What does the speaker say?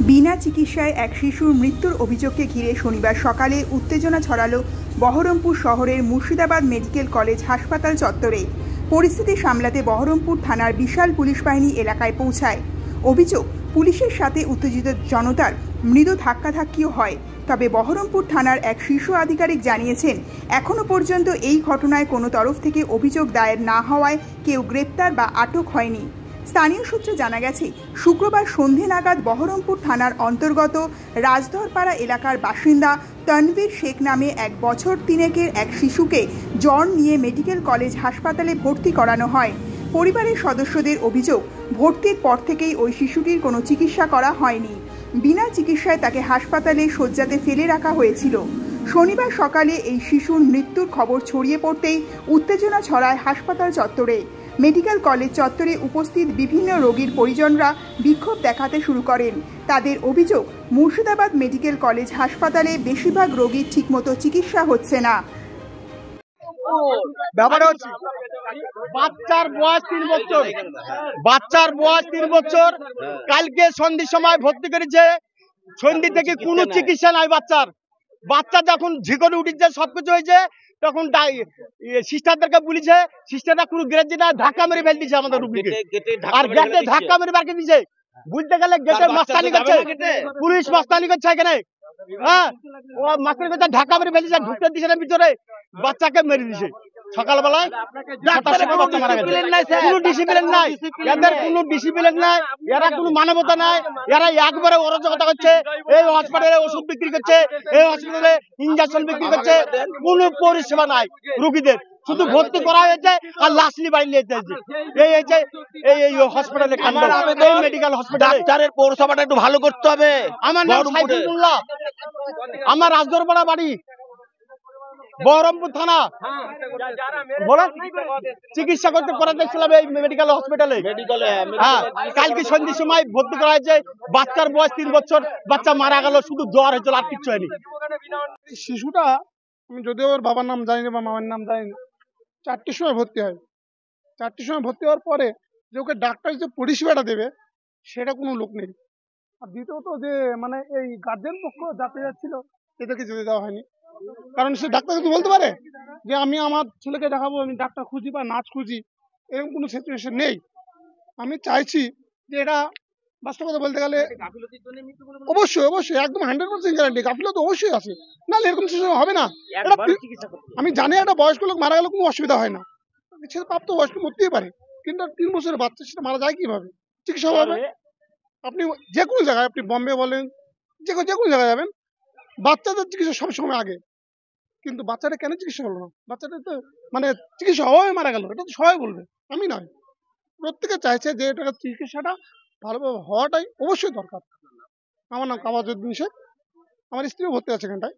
বিনা চিকিৎসায় এক শিশুর মৃত্যুর অভিযোগকে ঘিরে শনিবার সকালে উত্তেজনা ছড়ালো বহরমপুর শহরের মুর্শিদাবাদ মেডিকেল কলেজ হাসপাতাল চত্বরে। পরিস্থিতি সামলাতে বহরমপুর থানার বিশাল পুলিশ বাহিনী এলাকায় পৌঁছায়। অভিযোগ, পুলিশের সাথে উত্তেজিত জনতার মৃদু ধাক্কাধাক্কিও হয়। তবে বহরমপুর থানার এক শীর্ষ আধিকারিক জানিয়েছেন, এখনো পর্যন্ত এই ঘটনায় কোনো তরফ থেকে অভিযোগ দায়ের না হওয়ায় কেউ গ্রেপ্তার বা আটক হয়নি। স্থানীয় সূত্রে জানা গেছে, শুক্রবার সন্ধে নাগাদ বহরমপুর থানার অন্তর্গত রাজধরপাড়া এলাকার বাসিন্দা তনবীর শেখ নামে 1 বছর তিনেকের এক শিশুকে জ্বর নিয়ে মেডিকেল কলেজ হাসপাতালে ভর্তি করানো হয়। পরিবারের সদস্যদের অভিযোগ, ভর্তির পর থেকেই ওই শিশুটির কোনো চিকিৎসা করা হয়নি। বিনা চিকিৎসায় তাকে হাসপাতালে শয্যাতে ফেলে রাখা হয়েছিল। শনিবার সকালে এই শিশুর মৃত্যুর খবর ছড়িয়ে পড়তেই উত্তেজনা ছড়ায় হাসপাতাল চত্বরে। মেডিকেল কলেজ চত্বরে উপস্থিত বিভিন্ন রোগীর পরিজনরা বিক্ষোভ দেখাতে শুরু করেন। তাদের অভিযোগ, মুর্শিদাবাদ মেডিকেল কলেজ হাসপাতালে বেশিরভাগ রোগীর ঠিকমতো চিকিৎসা হচ্ছে না। বাচ্চার বয়স 3 বছর, কালকে সন্ধ্যের সময় ভর্তি করেছে। সন্ধ্যে থেকে কোনো চিকিৎসা নাই বাচ্চা যখন ঝিকড়ে উঠেছে, সবকিছু হয়েছে, তখন সিস্টারদেরকে বলেছে, সিস্টাররা কোনো গ্রেজ না, ধাক্কা মেরে ফেল দিচ্ছে আমাদের রুগীকে। আর গেটে ধাক্কা মেরে বার করে দিয়েছে। বুঝতে গেলে গেটে মাস্তানি করছে, পুলিশ মাস্তানি করছে এখানে। হ্যাঁ, ও মাস্তানি করছে, ধাক্কা মেরে ফেল দিচ্ছে, ঢুকতে দিচ্ছে না ভিতরে, বাচ্চাকে মেরে দিয়েছে। সকালবেলায় কোনো ডিসিপ্লিন নাই, এদের কোনো ডিসিপ্লিন নাই, এরা কোনো মানবতা নাই। এরা একবারে অরাজকতা করছে। এই হসপিটালে ওষুধ বিক্রি করছে, এই হসপিটালে ইঞ্জেকশন বিক্রি করছে, কোনো পরিষেবা নাই রুগীদের। শুধু ভর্তি করা হয়েছে আর লাশ নিয়ে বাড়ি নিয়ে যাচ্ছে। এই হয়েছে এই হসপিটালে, মেডিকেল হসপিটাল। ডাক্তারের পৌরসভাটা একটু ভালো করতে হবে। আমার নাম সাইফুল্লাহ, আমার রাজদরপাড়া বাড়ি, বহরমপুর থানা। চিকিৎসা করতে করাতেছিলাম এই মেডিকেল হসপিটালে। হ্যাঁ, কালকে সন্ধ্যের সময় ভর্তি করা হয়েছে। বাচ্চার বয়স 3 বছর, বাচ্চা মারা গেল, শুধু জ্বর হয়েছিল, আর কিচ্ছু হয়নি। শিশুটা, আমি যদিও ওর বাবার নাম জানি না বা মামার নাম জানি না, 4টের সময় ভর্তি হয়। 4টের সময় ভর্তি হওয়ার পরে যে ওকে ডাক্তার যে পরিষেবাটা দেবে সেটা কোনো লোক নেই। আর দ্বিতীয়ত যে মানে এই গার্জেন পক্ষ যাতে যাচ্ছিল, এদেরকে যেতে দেওয়া হয়নি। কারণ সে ডাক্তার কিন্তু বলতে পারে যে আমি আমার ছেলেকে দেখাবো, আমি ডাক্তার খুঁজি বা নাচ খুঁজি, এরকম কোনো সিচুয়েশন নেই। আমি চাইছি যে এটা বাস্তব কথা বলতে গেলে অবশ্যই অবশ্যই একদম 100% গ্যারান্টি, গাফিলতি অবশ্যই আছে, নাহলে এরকম সিচুয়েশন হবে না। আমি জানি একটা বয়স্ক লোক মারা গেলে কোনো অসুবিধা হয় না, সে প্রাপ্ত বয়স্ক মরতেই পারে, কিন্তু 3 বছরের বাচ্চা সেটা মারা যায় কিভাবে? চিকিৎসা হবে। আপনি যে কোনো জায়গায়, আপনি বম্বে বলেন, যে কোনো জায়গায় যাবেন, বাচ্চাদের চিকিৎসা সবসময় আগে। কিন্তু বাচ্চাটা কেন চিকিৎসা হলো না? বাচ্চাটা তো মানে চিকিৎসা হওয়াই মারা গেল, এটা তো সবাই বলবে, আমি নয়। প্রত্যেকে চাইছে যে এটা চিকিৎসাটা ভালোভাবে হওয়াটাই অবশ্যই দরকার। আমার নাম কামাজউদ্দিন শেখ, আমার স্ত্রীও ভর্তি আছে এখানটায়।